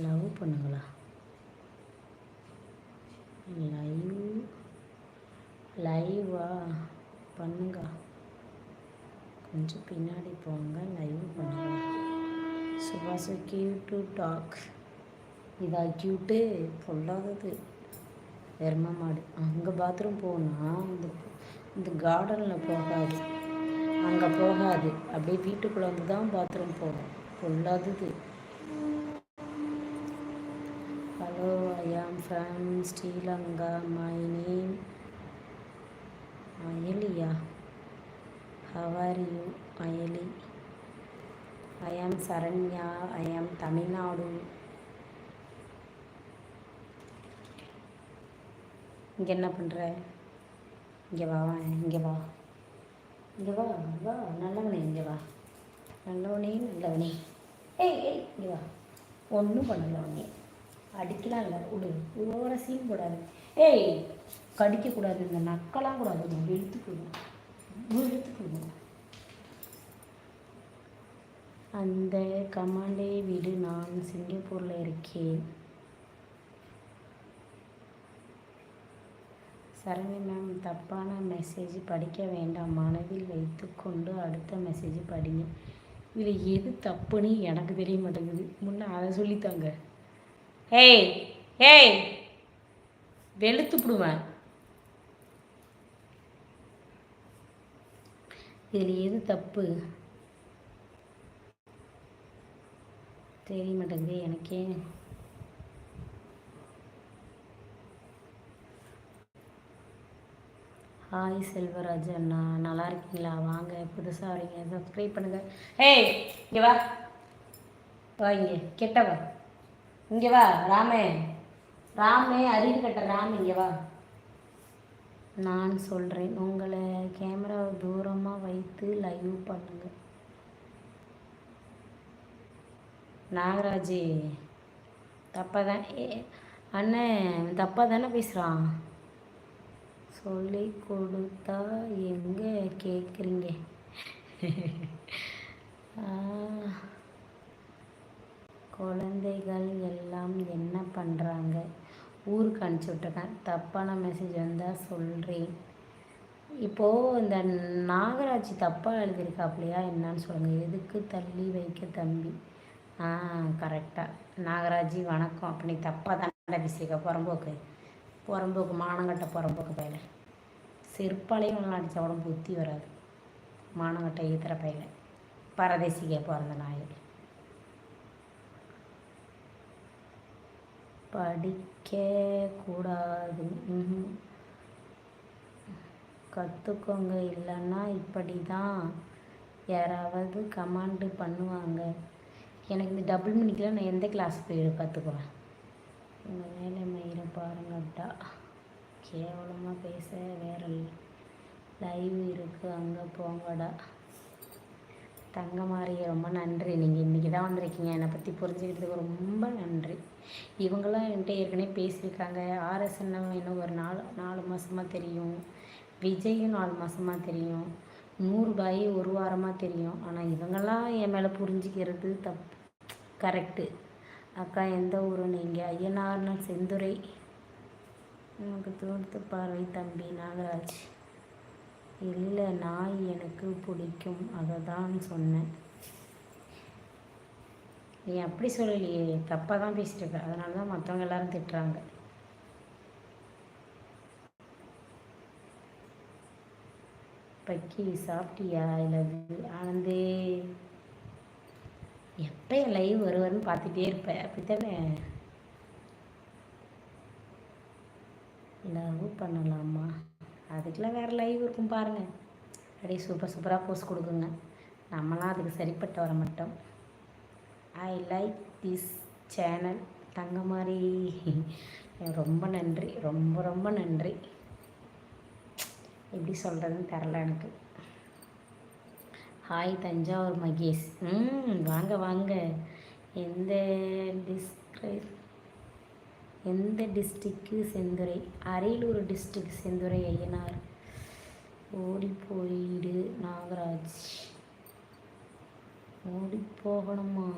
Love பண்ணுங்களா? லைவா பண்ணுங்க. கொஞ்சம் பின்னாடி போங்க. லைவ் பண்ணுங்க. சுபாஷ் கியூட்டு டாக். இதா கியூட்டு பொல்லாதது எரும மாடு. அங்கே பாத்ரூம் போனால் இந்த கார்டனில் போகாது, அங்கே போகாது, அப்படியே வீட்டுக்குள்ளே வந்து தான் பாத்ரூம் போகும். பொல்லாதது. Hello, I am from Sri Lanka. My name Ayaliya. How are you Ayali? I am Saranya. ஐ ஆம் தமிழ்நாடு. இங்கே என்ன பண்ணுற? இங்கே வா, இங்கே வா, இங்கே வா, வா நல்லவனே, இங்கே வா நல்லவனே, நல்லவனே. ஏய் ஏய், இங்கே வா. ஒன்றும் பண்ணல உடனே. அடிக்கலாம் இல்லை, விடு. ஓவர சீன் கூடாது. ஏய், கடிக்கக்கூடாது, இந்த நக்கெல்லாம் கூடாது. இழுத்துக்கணும், இழுத்துக்கணும். அந்த கமாண்டே விடு, நான் சிங்கப்பூரில் இருக்கேன். சரணி மேம், தப்பான மெசேஜ் படிக்க வேண்டாம், மனதில் வைத்து கொண்டு அடுத்த மெசேஜ் படிங்க. இதில் எது தப்புன்னு எனக்கு தெரிய மாட்டேங்குது. முன்னே அதை சொல்லித்தாங்க. ஏய் ஏய், வெளுத்துப்பிடுவேன். இதில் எது தப்பு தெரிய மாட்டேங்குது எனக்கே. ஹாய் செல்வராஜ் அண்ணா, நல்லா இருக்கீங்களா? வாங்க, புதுசாக வரீங்க, சப்ஸ்கிரைப் பண்ணுங்கள். ஏய், இங்கே வா, வா இங்கே, கெட்டவா, இங்கே வா. ராமே, ராமே, அறிவு கட்ட ராம், இங்கே வா. நான் சொல்கிறேன், உங்களை கேமராவை தூரமாக வைத்து லைவ் பண்ணுங்க. நாகராஜ் தப்பாக தான் அண்ணன் தப்பாக தானே பேசுகிறான். சொல்லி கொடுத்தா எங்கே கேட்குறீங்க? குழந்தைகள் எல்லாம் என்ன பண்ணுறாங்க? ஊருக்கு அனுப்பிச்சி விட்ருக்கேன். தப்பான மெசேஜ் வந்தால் சொல்கிறேன். இப்போது இந்த நாகராஜ் தப்பாக எழுதியிருக்காப்லையா என்னன்னு சொல்லுங்கள். எதுக்கு தள்ளி வைக்க தம்பி? கரெக்டாக. நாகராஜி வணக்கம். அப்படி தப்பாக தானே பேசியிருக்கா? புறம்போக்கு மானங்கட்ட புறம்போக்கு பையில செருப்பாலையும் நல்லா அடித்தா உடம்பு புத்தி வராது. மானங்கட்ட ஈத்திர பையில பரதேசிக்க பிறந்த நாய். படிக்க கூடாது, கற்றுக்கோங்க, இல்லைன்னா இப்படி தான் யாராவது கமாண்டு பண்ணுவாங்க. எனக்கு இந்த டபுள் மினிக்கில் நான் எந்த கிளாஸ் போய் கற்றுக்குவேன்? உங்கள் மேலே மயிரை பாருங்கட்டா. கேவலமாக பேச வேறு லைவ் இருக்குது, அங்கே போங்கடா. தங்கமாரி ரொம்ப நன்றி. நீங்கள் இன்றைக்கி தான் வந்திருக்கீங்க, என்னை பற்றி புரிஞ்சுக்கிறதுக்கு ரொம்ப நன்றி. இவங்களாம் என்கிட்ட ஏற்கனவே பேசியிருக்காங்க. ஆர்எஸ் இன்னும் ஒரு 4 மாதமாக தெரியும், விஜயும் 4 மாதமாக தெரியும், 100 பாய் 1 வாரமாக தெரியும். ஆனால் இவங்கெல்லாம் என் மேலே புரிஞ்சிக்கிறது தப்பு. கரெக்டு. அக்கா எந்த ஊர் நீங்கள்? ஐயனார்னா செந்துரை. எனக்கு தோர்த்து பார்வை தம்பி. நாகராஜ் இல்லை, நாய் எனக்கு பிடிக்கும், அதை தான் சொன்னேன். நீ அப்படி சொல்லலையே, தப்பாக தான் பேசிட்டுருக்க. அதனால தான் மற்றவங்க எல்லாரும் திட்டுறாங்க. பக்கி சாப்பிட்டியா? இல்லை ஆனந்தே, எப்போ என் லைவ் வருவார்னு பார்த்துட்டே இருப்பேன், அப்படித்தானே? லவ் பண்ணலாமா? அதுக்கெலாம் வேறு லைவ் இருக்கும் பாருங்கள். அப்படியே சூப்பராக போஸ்ட் கொடுக்குங்க. நம்மளாம் அதுக்கு சரிப்பட்டு வர மாட்டோம். I like this channel. Thangamari ரொம்ப நன்றி, ரொம்ப ரொம்ப நன்றி. எப்படி சொல்கிறதுன்னு தெரில எனக்கு. ஹாய் தஞ்சாவூர் மகேஷ். வாங்க வாங்க. எந்த டிஸ்ட்ரிக்கு? செந்துரை. அரியலூர் டிஸ்ட்ரிக் செந்துரை. ஐயனார். ஓடி போயிடு நாகராஜ். ஓடி போகணுமா?